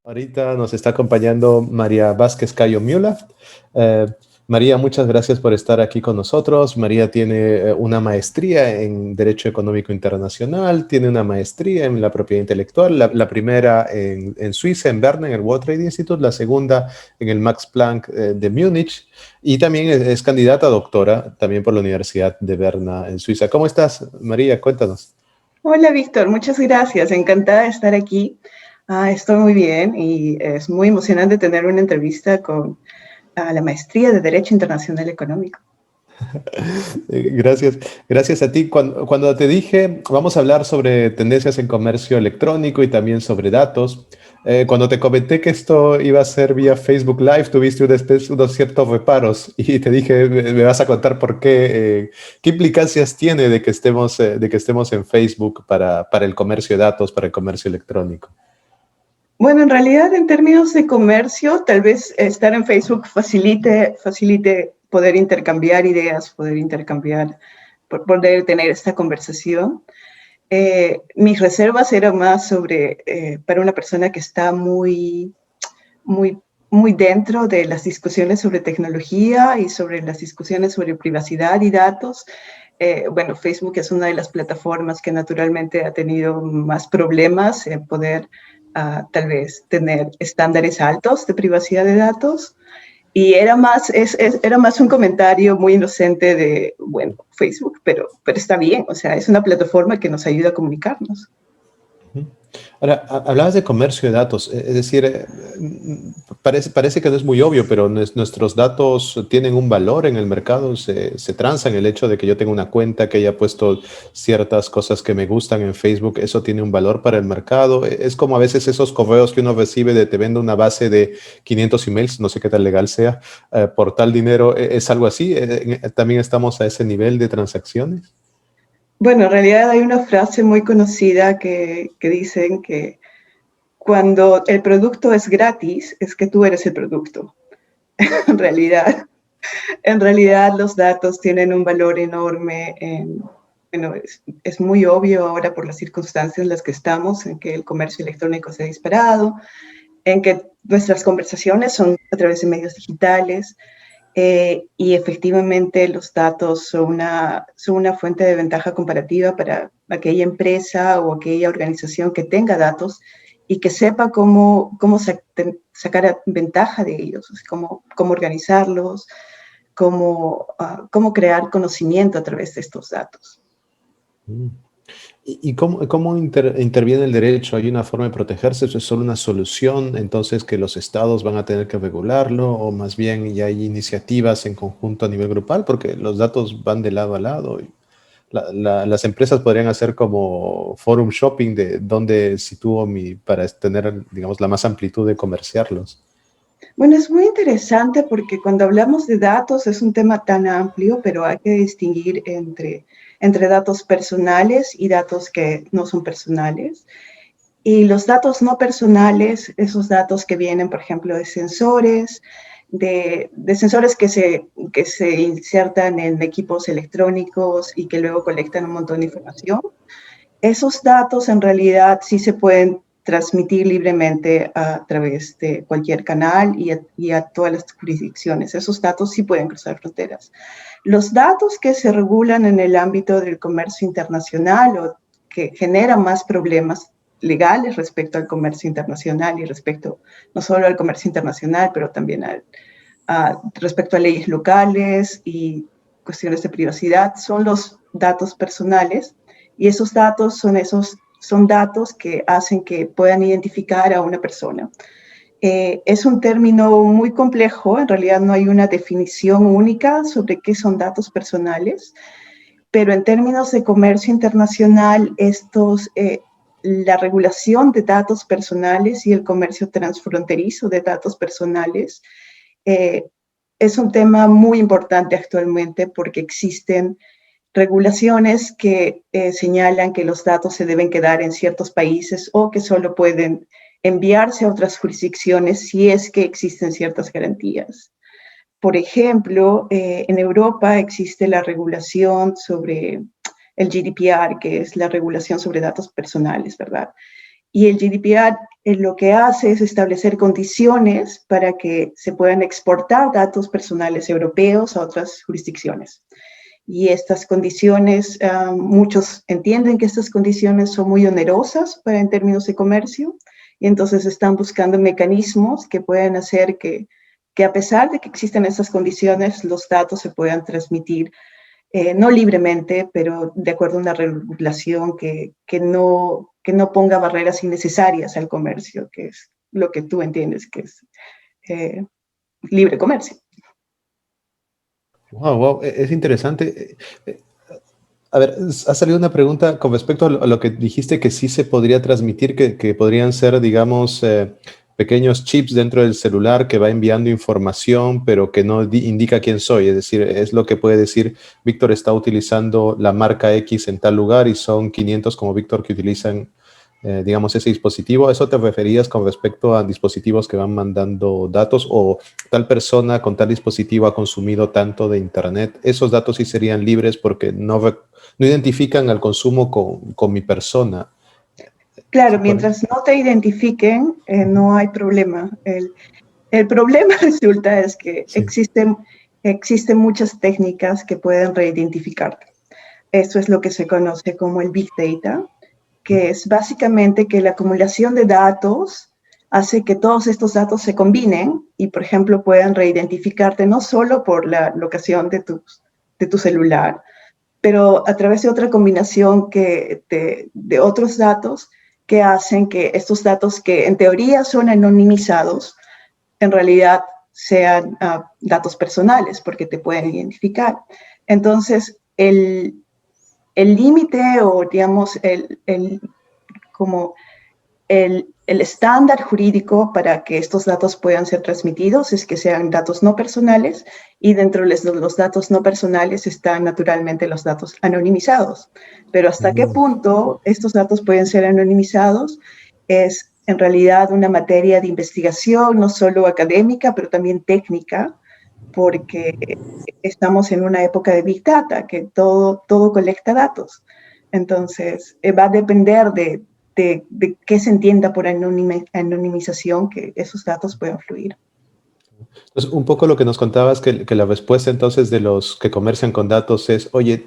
Ahorita nos está acompañando María Vázquez Cayo Miula. Eh, María, muchas gracias por estar aquí con nosotros. María tiene una maestría en Derecho Económico Internacional, tiene una maestría en la propiedad intelectual, la primera en Suiza, en Berna, en el World Trade Institute, la segunda en el Max Planck de Múnich, y también es candidata a doctora, también por la Universidad de Berna, en Suiza. ¿Cómo estás, María? Cuéntanos. Hola, Víctor, muchas gracias. Encantada de estar aquí. Estoy muy bien y es muy emocionante tener una entrevista con la maestría de Derecho Internacional Económico. Gracias, gracias a ti. Cuando te dije, vamos a hablar sobre tendencias en comercio electrónico y también sobre datos, cuando te comenté que esto iba a ser vía Facebook Live, tuviste unos ciertos reparos y te dije, me vas a contar por qué, qué implicancias tiene de que estemos en Facebook para el comercio de datos, para el comercio electrónico. Bueno, en realidad, en términos de comercio, tal vez estar en Facebook facilite poder intercambiar ideas, poder tener esta conversación. Mis reservas eran más para una persona que está muy, muy dentro de las discusiones sobre tecnología y sobre las discusiones sobre privacidad y datos. Bueno, Facebook es una de las plataformas que naturalmente ha tenido más problemas en poder tal vez tener estándares altos de privacidad de datos. Y era más un comentario muy inocente de, bueno, Facebook, pero está bien, o sea, es una plataforma que nos ayuda a comunicarnos. Ahora, hablabas de comercio de datos, es decir, parece que no es muy obvio, pero nuestros datos tienen un valor en el mercado, se transan el hecho de que yo tenga una cuenta, que haya puesto ciertas cosas que me gustan en Facebook, eso tiene un valor para el mercado. Es como a veces esos correos que uno recibe de te vendo una base de 500 emails, no sé qué tan legal sea, por tal dinero, ¿es algo así? ¿También estamos a ese nivel de transacciones? Bueno, en realidad hay una frase muy conocida que dicen que cuando el producto es gratis, es que tú eres el producto. en realidad, en realidad los datos tienen un valor enorme. Bueno, es muy obvio ahora por las circunstancias en las que estamos, en que el comercio electrónico se ha disparado, en que nuestras conversaciones son a través de medios digitales. Y efectivamente los datos son una fuente de ventaja comparativa para aquella empresa o aquella organización que tenga datos y que sepa cómo sacar ventaja de ellos, cómo organizarlos, cómo crear conocimiento a través de estos datos. Mm. ¿Y cómo interviene el derecho? ¿Hay una forma de protegerse? ¿Eso es solo una solución? Entonces, ¿que los estados van a tener que regularlo? ¿O más bien ya hay iniciativas en conjunto a nivel grupal? Porque los datos van de lado a lado. Y las empresas podrían hacer como forum shopping de dónde sitúo para tener, digamos, la más amplitud de comerciarlos. Bueno, es muy interesante porque cuando hablamos de datos es un tema tan amplio, pero hay que distinguir entre datos personales y datos que no son personales. Y los datos no personales, esos datos que vienen, por ejemplo, de sensores, de sensores que se insertan en equipos electrónicos y que luego colectan un montón de información, esos datos en realidad sí se pueden transmitir libremente a través de cualquier canal y a todas las jurisdicciones. Esos datos sí pueden cruzar fronteras. Los datos que se regulan en el ámbito del comercio internacional o que generan más problemas legales respecto al comercio internacional y respecto no solo al comercio internacional, pero también respecto a leyes locales y cuestiones de privacidad, son los datos personales, y esos datos son datos que hacen que puedan identificar a una persona. Es un término muy complejo, en realidad no hay una definición única sobre qué son datos personales, pero en términos de comercio internacional, la regulación de datos personales y el comercio transfronterizo de datos personales eh, es un tema muy importante actualmente porque existen regulaciones que señalan que los datos se deben quedar en ciertos países o que solo pueden enviarse a otras jurisdicciones si es que existen ciertas garantías. Por ejemplo, en Europa existe la regulación sobre el GDPR, que es la regulación sobre datos personales, ¿verdad? Y el GDPR lo que hace es establecer condiciones para que se puedan exportar datos personales europeos a otras jurisdicciones. Y estas condiciones, muchos entienden que estas condiciones son muy onerosas en términos de comercio, y entonces están buscando mecanismos que puedan hacer que a pesar de que existen estas condiciones, los datos se puedan transmitir, no libremente, pero de acuerdo a una regulación que no ponga barreras innecesarias al comercio, que es lo que tú entiendes que es libre comercio. Wow, wow, es interesante. A ver, ha salido una pregunta con respecto a lo que dijiste que sí se podría transmitir, que podrían ser, digamos, pequeños chips dentro del celular que va enviando información, pero que no indica quién soy. Es decir, es lo que puede decir, Víctor está utilizando la marca X en tal lugar y son 500 como Víctor que utilizan, digamos, ese dispositivo. ¿A eso te referías con respecto a dispositivos que van mandando datos o tal persona con tal dispositivo ha consumido tanto de Internet? Esos datos sí serían libres porque no identifican al consumo con mi persona. Claro, mientras no te identifiquen, no hay problema. El problema resulta es que Sí. existen muchas técnicas que pueden reidentificarte. Eso es lo que se conoce como el Big Data, que es básicamente que la acumulación de datos hace que todos estos datos se combinen y, por ejemplo, puedan reidentificarte no solo por la locación de tu celular, pero a través de otra combinación de otros datos que hacen que estos datos que en teoría son anonimizados, en realidad sean datos personales, porque te pueden identificar. Entonces, el límite o, digamos, como el estándar jurídico para que estos datos puedan ser transmitidos es que sean datos no personales, y dentro de los datos no personales están naturalmente los datos anonimizados. Pero hasta qué punto estos datos pueden ser anonimizados es en realidad una materia de investigación, no solo académica, pero también técnica, porque estamos en una época de Big Data, que todo colecta datos. Entonces, va a depender de qué se entienda por anonimización, que esos datos puedan fluir. Entonces, un poco lo que nos contabas, que la respuesta entonces de los que comercian con datos es, oye,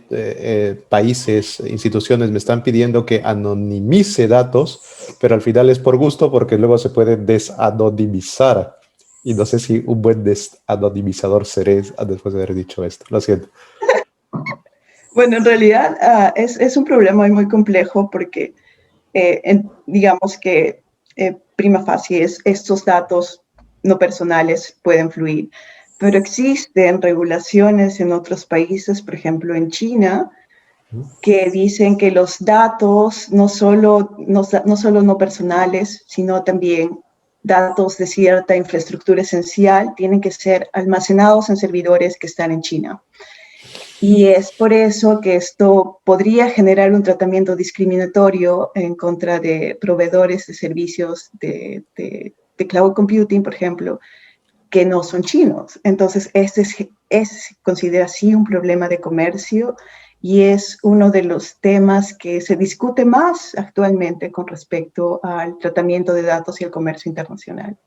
países, instituciones me están pidiendo que anonimice datos, pero al final es por gusto porque luego se puede desanonimizar. Y no sé si un buen desanonimizador seré después de haber dicho esto. Lo siento. Bueno, en realidad es un problema muy complejo porque digamos que prima facie estos datos no personales pueden fluir, pero existen regulaciones en otros países, por ejemplo en China, que dicen que los datos no solo no personales, sino también datos de cierta infraestructura esencial tienen que ser almacenados en servidores que están en China. Y es por eso que esto podría generar un tratamiento discriminatorio en contra de proveedores de servicios de cloud computing, por ejemplo, que no son chinos. Entonces, es considera así un problema de comercio y es uno de los temas que se discute más actualmente con respecto al tratamiento de datos y el comercio internacional.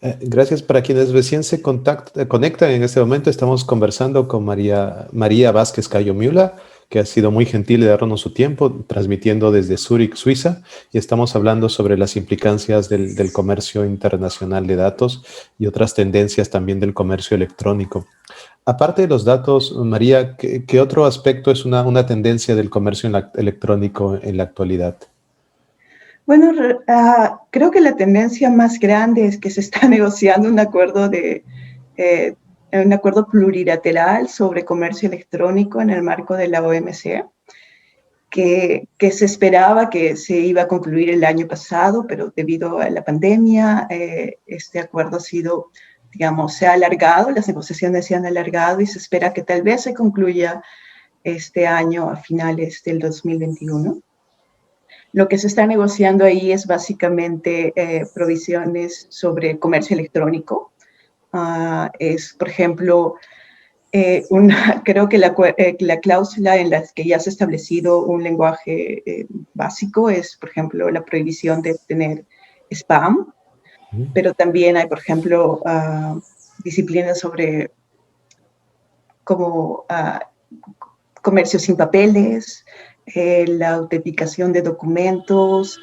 Gracias para quienes recién se conectan en este momento. Estamos conversando con María Vázquez Cayo-Miula, que ha sido muy gentil de darnos su tiempo, transmitiendo desde Zúrich, Suiza, y estamos hablando sobre las implicancias del comercio internacional de datos y otras tendencias también del comercio electrónico. Aparte de los datos, María, ¿qué otro aspecto es una tendencia del comercio electrónico en la actualidad? Bueno, creo que la tendencia más grande es que se está negociando un acuerdo plurilateral sobre comercio electrónico en el marco de la OMC, que se esperaba que se iba a concluir el año pasado, pero debido a la pandemia, este acuerdo ha sido, digamos, se ha alargado, las negociaciones se han alargado y se espera que tal vez se concluya este año a finales del 2021. Lo que se está negociando ahí es básicamente provisiones sobre comercio electrónico. Es, por ejemplo, creo que la cláusula en la que ya se ha establecido un lenguaje básico es, por ejemplo, la prohibición de tener spam, pero también hay, por ejemplo, disciplinas sobre como comercio sin papeles, la autenticación de documentos,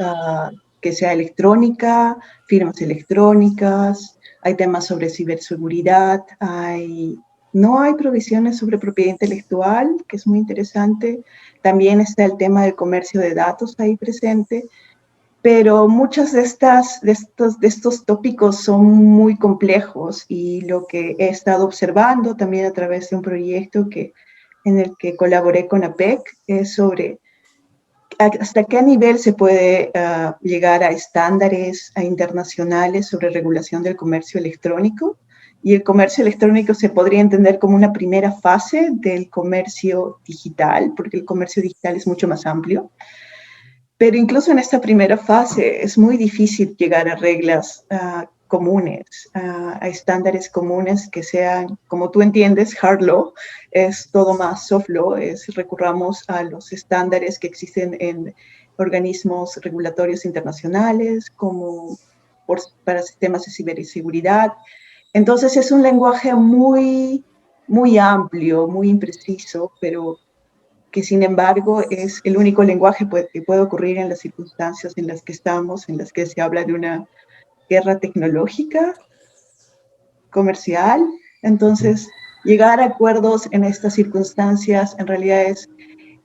que sea electrónica, firmas electrónicas, hay temas sobre ciberseguridad, no hay provisiones sobre propiedad intelectual, que es muy interesante. También está el tema del comercio de datos ahí presente, pero muchos de estos tópicos son muy complejos y lo que he estado observando también a través de un proyecto en el que colaboré con APEC es sobre hasta qué nivel se puede llegar a estándares internacionales sobre regulación del comercio electrónico. Y el comercio electrónico se podría entender como una primera fase del comercio digital, porque el comercio digital es mucho más amplio. Pero incluso en esta primera fase es muy difícil llegar a reglas comunes, a estándares comunes que sean, como tú entiendes, hard law, es todo más soft law, recurramos a los estándares que existen en organismos regulatorios internacionales, como para sistemas de ciberseguridad. Entonces es un lenguaje muy, muy amplio, muy impreciso, pero que sin embargo es el único lenguaje que puede ocurrir en las circunstancias en las que estamos, en las que se habla de una guerra tecnológica, comercial. Entonces, llegar a acuerdos en estas circunstancias en realidad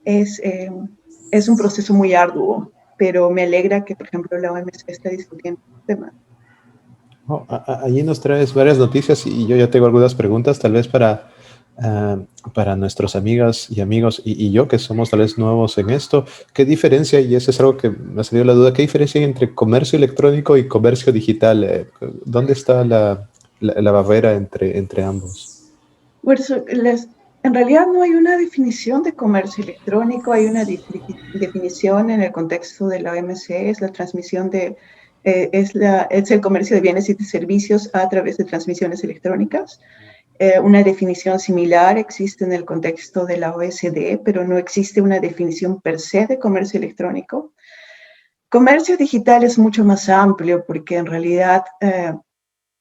es un proceso muy arduo, pero me alegra que, por ejemplo, la OMC está discutiendo este tema. Oh, allí nos traes varias noticias y yo ya tengo algunas preguntas, tal vez para nuestras amigas y amigos y yo, que somos tal vez nuevos en esto. ¿Qué diferencia, y eso es algo que me ha salido la duda, qué diferencia hay entre comercio electrónico y comercio digital? ¿Dónde está la barrera entre ambos? Pues, en realidad no hay una definición de comercio electrónico, hay una definición en el contexto de la OMC, es la transmisión es el comercio de bienes y de servicios a través de transmisiones electrónicas. Una definición similar existe en el contexto de la OECD, pero no existe una definición per se de comercio electrónico. Comercio digital es mucho más amplio porque en realidad,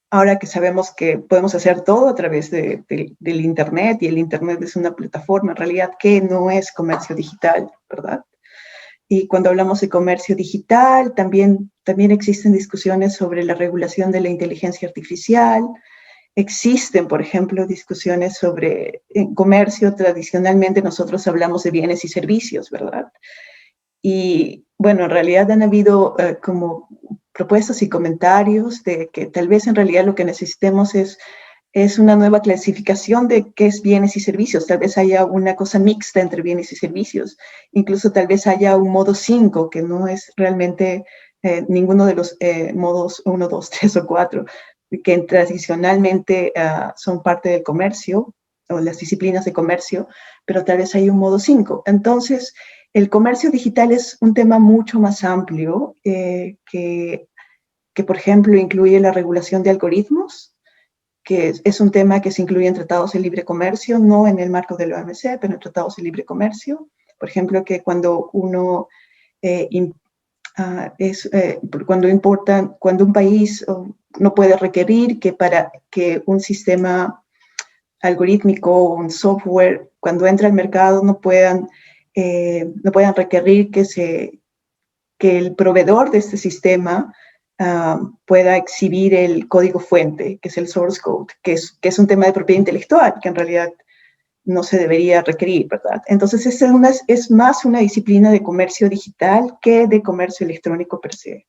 ahora que sabemos que podemos hacer todo a través del Internet y el Internet es una plataforma, en realidad, ¿qué no es comercio digital, verdad? Y cuando hablamos de comercio digital, también existen discusiones sobre la regulación de la inteligencia artificial. Existen, por ejemplo, discusiones sobre comercio. Tradicionalmente nosotros hablamos de bienes y servicios, ¿verdad? Y bueno, en realidad han habido como propuestas y comentarios de que tal vez en realidad lo que necesitemos es una nueva clasificación de qué es bienes y servicios. Tal vez haya una cosa mixta entre bienes y servicios. Incluso tal vez haya un modo 5, que no es realmente ninguno de los modos 1, 2, 3 o 4, que tradicionalmente son parte del comercio o las disciplinas de comercio, pero tal vez hay un modo 5. Entonces, el comercio digital es un tema mucho más amplio que, por ejemplo, incluye la regulación de algoritmos, que es un tema que se incluye en tratados de libre comercio, no en el marco de la OMC, pero en tratados de libre comercio. Por ejemplo, que cuando cuando un país no puede requerir que para que un sistema algorítmico o un software, cuando entra al mercado, no puedan requerir que el proveedor de este sistema pueda exhibir el código fuente, que es el source code, que es un tema de propiedad intelectual, que en realidad no se debería requerir, ¿verdad? Entonces, es más una disciplina de comercio digital que de comercio electrónico per se.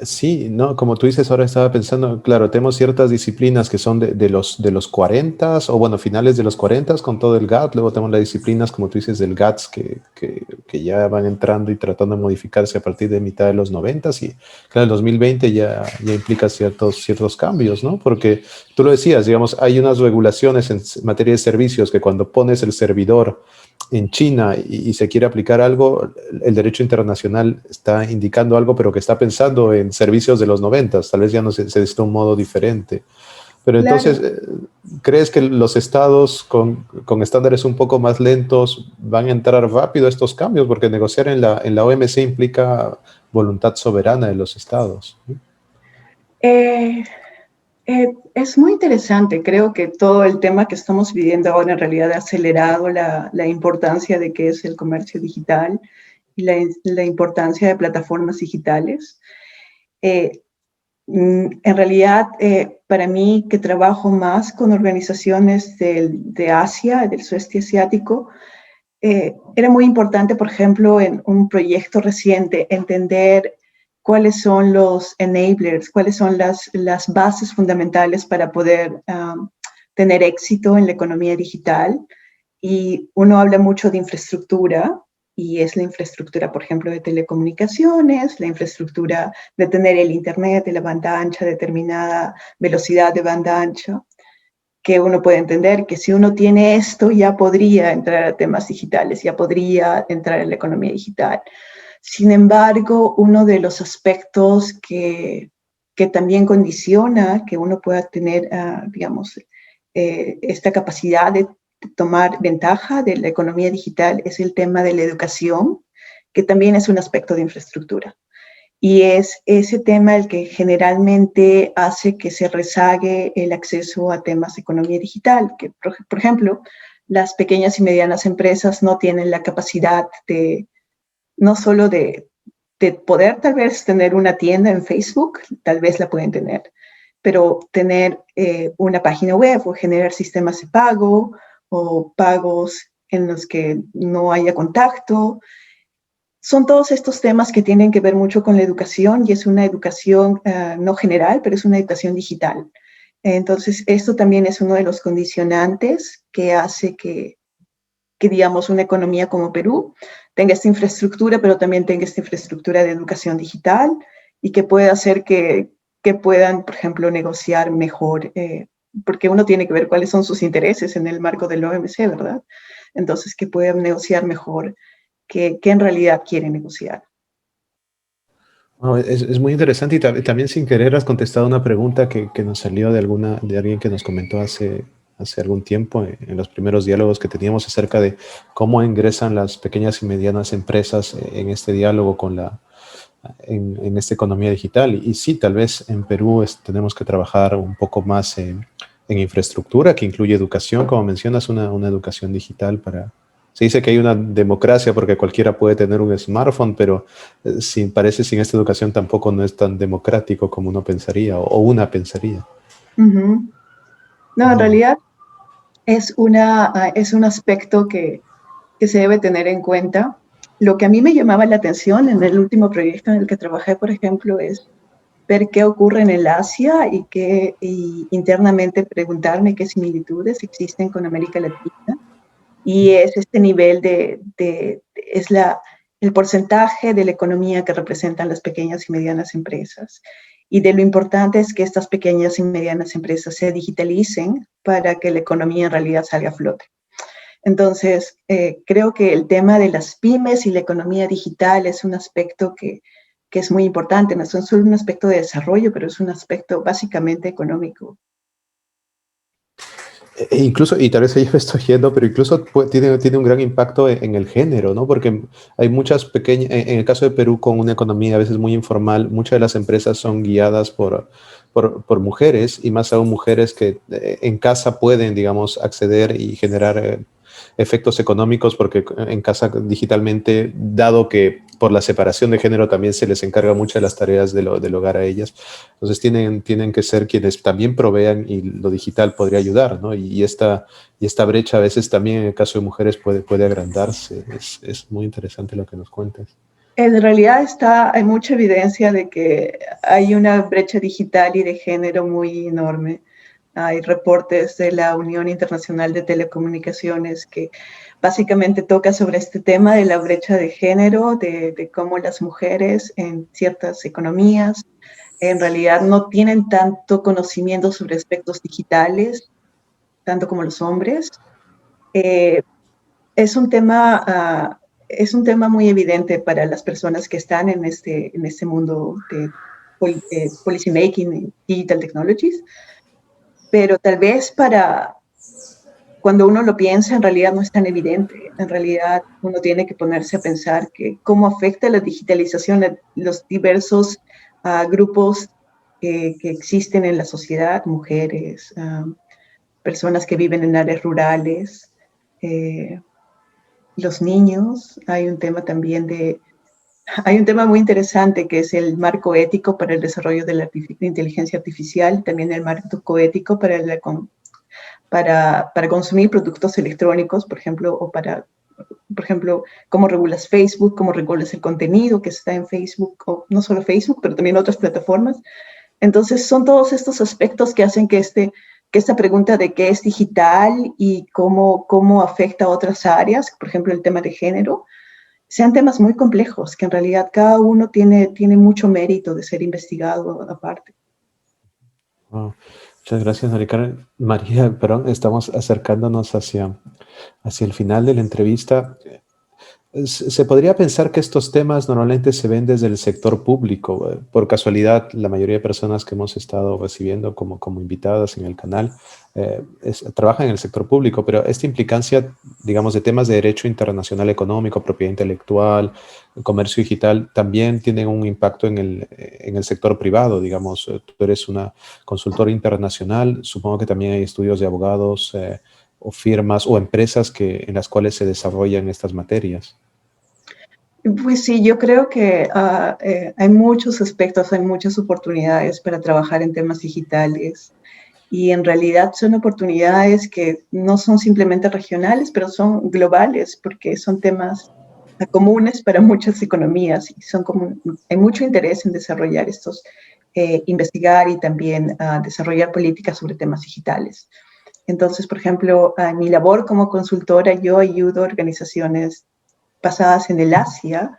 Sí, no, como tú dices, ahora estaba pensando, claro, tenemos ciertas disciplinas que son de los 40 o bueno, finales de los 40 con todo el GATT, luego tenemos las disciplinas, como tú dices, del GATS que ya van entrando y tratando de modificarse a partir de mitad de los 90 y claro, el 2020 ya implica ciertos cambios, ¿no? Porque tú lo decías, digamos, hay unas regulaciones en materia de servicios que cuando pones el servidor en China y se quiere aplicar algo, el derecho internacional está indicando algo, pero que está pensando en servicios de los 90, tal vez ya no se necesita un modo diferente. Pero entonces, Claro. ¿crees que los estados con estándares un poco más lentos van a entrar rápido a estos cambios? Porque negociar en la OMC implica voluntad soberana de los estados, ¿no? Eh, es muy interesante. Creo que todo el tema que estamos viviendo ahora en realidad ha acelerado la importancia de qué es el comercio digital y la importancia de plataformas digitales. Eh, en realidad, para mí, que trabajo más con organizaciones de Asia, del sudeste asiático, era muy importante, por ejemplo, en un proyecto reciente, entender cuáles son los enablers, cuáles son las bases fundamentales para poder tener éxito en la economía digital. Y uno habla mucho de infraestructura, y es la infraestructura, por ejemplo, de telecomunicaciones, la infraestructura de tener el Internet de la banda ancha, determinada velocidad de banda ancha, que uno puede entender que si uno tiene esto ya podría entrar a temas digitales, ya podría entrar en la economía digital. Sin embargo, uno de los aspectos que también condiciona que uno pueda tener, digamos, esta capacidad de tomar ventaja de la economía digital es el tema de la educación, que también es un aspecto de infraestructura. Y es ese tema el que generalmente hace que se rezague el acceso a temas de economía digital, que por ejemplo, las pequeñas y medianas empresas no tienen la capacidad de, no solo de poder tal vez tener una tienda en Facebook, tal vez la pueden tener, pero tener una página web o generar sistemas de pago o pagos en los que no haya contacto. Son todos estos temas que tienen que ver mucho con la educación y es una educación no general, pero es una educación digital. Entonces, esto también es uno de los condicionantes que hace que, digamos, una economía como Perú tenga esta infraestructura, pero también tenga esta infraestructura de educación digital y que pueda hacer que puedan, por ejemplo, negociar mejor, porque uno tiene que ver cuáles son sus intereses en el marco del OMC, ¿verdad? Entonces, que puedan negociar mejor que en realidad quiere negociar. No, es muy interesante y también sin querer has contestado una pregunta que nos salió de alguien que nos comentó hace algún tiempo en los primeros diálogos que teníamos acerca de cómo ingresan las pequeñas y medianas empresas en este diálogo en esta economía digital. Y sí, tal vez en Perú tenemos que trabajar un poco más en infraestructura, que incluye educación, como mencionas, una educación digital para... Se dice que hay una democracia porque cualquiera puede tener un smartphone, pero parece sin esta educación tampoco no es tan democrático como uno pensaría o una pensaría. Uh-huh. No, en Mm. realidad es un aspecto que se debe tener en cuenta. Lo que a mí me llamaba la atención en el último proyecto en el que trabajé, por ejemplo, es ver qué ocurre en el Asia y internamente preguntarme qué similitudes existen con América Latina. Y es este nivel es el porcentaje de la economía que representan las pequeñas y medianas empresas. Y de lo importante es que estas pequeñas y medianas empresas se digitalicen para que la economía en realidad salga a flote. Entonces, creo que el tema de las pymes y la economía digital es un aspecto que es muy importante. No es solo un aspecto de desarrollo, pero es un aspecto básicamente económico. Incluso, y tal vez ahí me estoy yendo, pero incluso tiene un gran impacto en el género, ¿no? Porque hay muchas pequeñas, en el caso de Perú, con una economía a veces muy informal, muchas de las empresas son guiadas por mujeres y más aún mujeres que en casa pueden, digamos, acceder y generar efectos económicos porque en casa digitalmente, dado que por la separación de género también se les encarga muchas de las tareas del hogar a ellas, entonces tienen que ser quienes también provean y lo digital podría ayudar, ¿no? Y esta brecha a veces también en el caso de mujeres puede agrandarse. Es muy interesante lo que nos cuentas. En realidad hay mucha evidencia de que hay una brecha digital y de género muy enorme. Hay reportes de la Unión Internacional de Telecomunicaciones que básicamente toca sobre este tema de la brecha de género, de cómo las mujeres en ciertas economías en realidad no tienen tanto conocimiento sobre aspectos digitales, tanto como los hombres. Eh, es un tema, es un tema muy evidente para las personas que están en este mundo de policy making y digital technologies. pero tal vez cuando uno lo piensa, en realidad no es tan evidente. En realidad uno tiene que ponerse a pensar que cómo afecta la digitalización a los diversos grupos que existen en la sociedad, mujeres, personas que viven en áreas rurales, los niños. Hay un tema muy interesante que es el marco ético para el desarrollo de la inteligencia artificial, también el marco ético para consumir productos electrónicos, por ejemplo, cómo regulas Facebook, cómo regulas el contenido que está en Facebook, o no solo Facebook, pero también otras plataformas. Entonces, son todos estos aspectos que hacen que esta pregunta de qué es digital y cómo afecta a otras áreas, por ejemplo, el tema de género, sean temas muy complejos, que en realidad cada uno tiene mucho mérito de ser investigado aparte. Wow. Muchas gracias, María, perdón, estamos acercándonos hacia el final de la entrevista. Se podría pensar que estos temas normalmente se ven desde el sector público. Por casualidad, la mayoría de personas que hemos estado recibiendo como invitadas en el canal trabajan en el sector público, pero esta implicancia, digamos, de temas de derecho internacional económico, propiedad intelectual, comercio digital, también tienen un impacto en el sector privado. Digamos, tú eres una consultora internacional, supongo que también hay estudios de abogados o firmas o empresas en las cuales se desarrollan estas materias. Pues sí, yo creo que hay muchos aspectos, hay muchas oportunidades para trabajar en temas digitales y en realidad son oportunidades que no son simplemente regionales, pero son globales porque son temas comunes para muchas economías y hay mucho interés en desarrollar investigar y también desarrollar políticas sobre temas digitales. Entonces, por ejemplo, en mi labor como consultora, yo ayudo a organizaciones basadas en el Asia,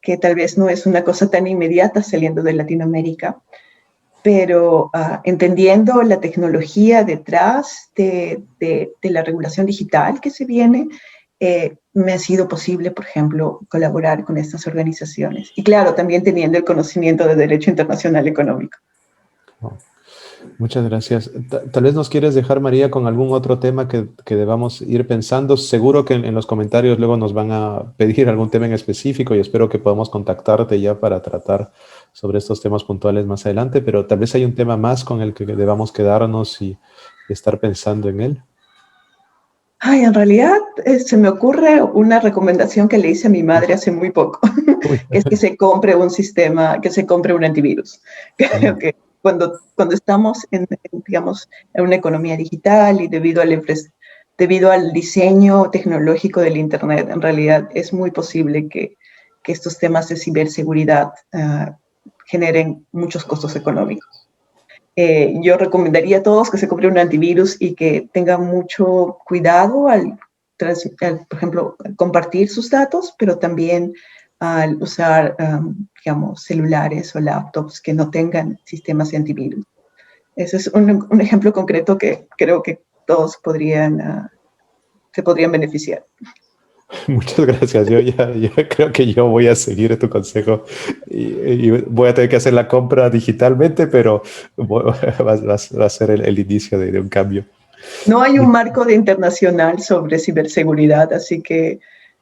que tal vez no es una cosa tan inmediata saliendo de Latinoamérica, pero entendiendo la tecnología detrás de la regulación digital que se viene, me ha sido posible, por ejemplo, colaborar con estas organizaciones. Y claro, también teniendo el conocimiento de derecho internacional económico. Oh, muchas gracias. Tal vez nos quieres dejar, María, con algún otro tema que debamos ir pensando. Seguro que en los comentarios luego nos van a pedir algún tema en específico y espero que podamos contactarte ya para tratar sobre estos temas puntuales más adelante, pero tal vez hay un tema más con el que debamos quedarnos y estar pensando en él. Ay, en realidad se me ocurre una recomendación que le hice a mi madre hace muy poco, que es que se compre un sistema, que se compre un antivirus. Creo que cuando estamos digamos, en una economía digital y debido al diseño tecnológico del Internet, en realidad es muy posible que estos temas de ciberseguridad generen muchos costos económicos. Yo recomendaría a todos que se compren un antivirus y que tengan mucho cuidado al por ejemplo, compartir sus datos, pero también al usar, digamos, celulares o laptops que no tengan sistemas de antivirus. Ese es un ejemplo concreto que creo que todos se podrían beneficiar. Muchas gracias. Yo ya creo que yo voy a seguir tu consejo y voy a tener que hacer la compra digitalmente, pero va a ser el inicio de un cambio. No hay un marco internacional sobre ciberseguridad, así que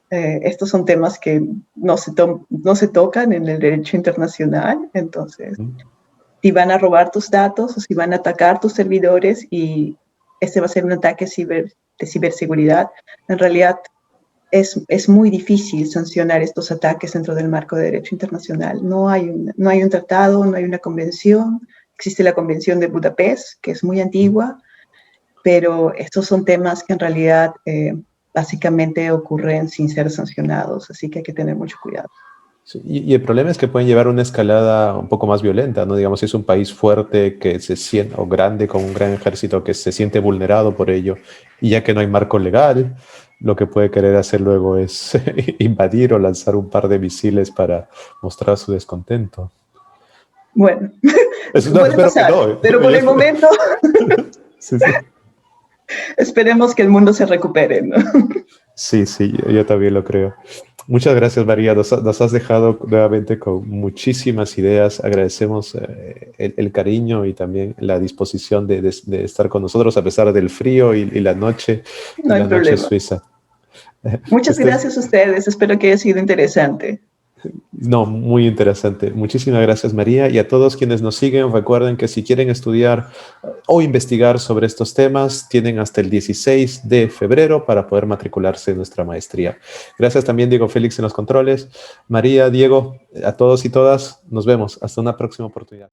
estos son temas que no se tocan en el derecho internacional. Entonces, si van a robar tus datos o si van a atacar tus servidores y este va a ser un ataque de ciberseguridad, en realidad es muy difícil sancionar estos ataques dentro del marco de derecho internacional. No hay un tratado, no hay una convención. Existe la Convención de Budapest, que es muy antigua, pero estos son temas que en realidad básicamente ocurren sin ser sancionados, así que hay que tener mucho cuidado. Sí, y el problema es que pueden llevar una escalada un poco más violenta, ¿no? Digamos, si es un país fuerte que se siente, o grande, con un gran ejército que se siente vulnerado por ello, y ya que no hay marco legal, lo que puede querer hacer luego es invadir o lanzar un par de misiles para mostrar su descontento. Bueno, No, puede espero pasar, que no. pero por el momento Sí, sí. esperemos que el mundo se recupere, ¿no? Sí, sí, yo también lo creo. Muchas gracias, María. Nos has dejado nuevamente con muchísimas ideas. Agradecemos el cariño y también la disposición de estar con nosotros a pesar del frío No y hay la noche problema. suiza. Muchas Estés, gracias a ustedes. Espero que haya sido interesante. no, muy interesante. Muchísimas gracias, María. Y a todos quienes nos siguen, recuerden que si quieren estudiar o investigar sobre estos temas, tienen hasta el 16 de febrero para poder matricularse en nuestra maestría. Gracias también, Diego Félix, en los controles. María, Diego, a todos y todas, nos vemos. Hasta una próxima oportunidad.